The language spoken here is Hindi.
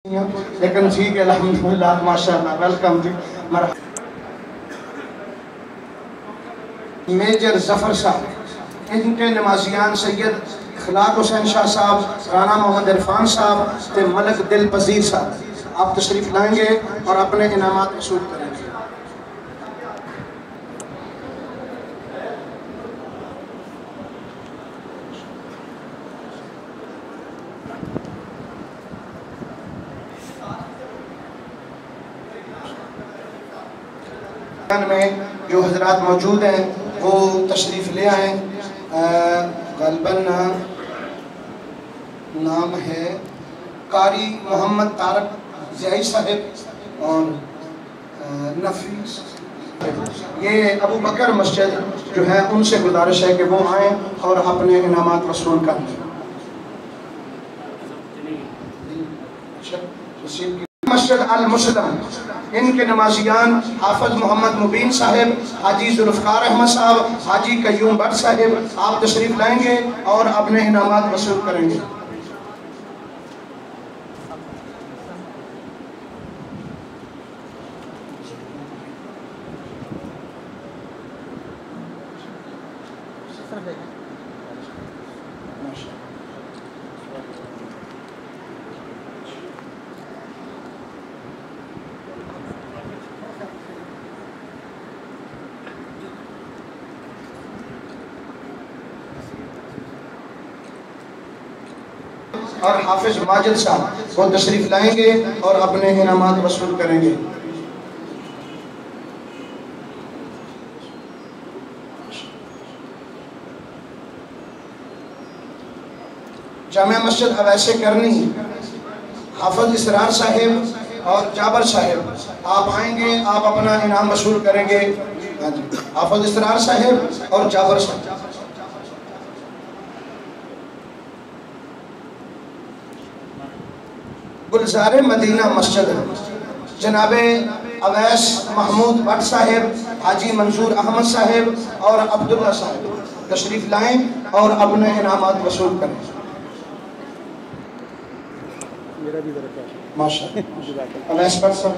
लेकिन ठीक है अल्हम्दुलिल्लाह माशाअल्लाह। वेलकम जी। मेजर जफर साहब, इनके नमाजियान सैयद इखलाक हुसैन शाह साहब, राना मोहम्मद इरफान साहब ते मलक दिल पजीर साहब, आप तशरीफ लाएंगे और अपने इनामात वसूल करेंगे। में जो हजरात मौजूद हैं वो तशरीफ़ ले आए। गलबन नाम है कारी मोहम्मद तारक ज़ियाई साहब और नफीस, ये अबू बकर मस्जिद जो है उनसे गुजारिश है कि वो आएँ और अपने इनामात वसूल कर लें। मस्जिद अल मुस्लिम, इनके नमाजियान हाफिज मोहम्मद मुबीन साहब, हाजी जुल्फ़कार अहमद साहब, हाजी कयूम भट्ट साहब, आप तशरीफ़ लाएंगे और अपने इनामात वसूल करेंगे। और हाफिज माजिद साहब वो तशरीफ लाएंगे और अपने इनामात वसूल करेंगे। जामिया मस्जिद अवैसे करनी, हाफिज इसरार साहिब और जाबर साहिब, आप आएंगे, आप अपना इनाम वसूल करेंगे। हाफिज इसरार साहिब और जाबर साहिब। गुलज़ारे मदीना मस्जिद, जनाबे अवैस महमूद भट्ट साहिब, हाजी मंसूर अहमद साहिब और अब्दुल्ला साहिब तशरीफ लाएं और अपने इनामात वसूल करें। माशाअल्लाह। अवैस भट्ट साहब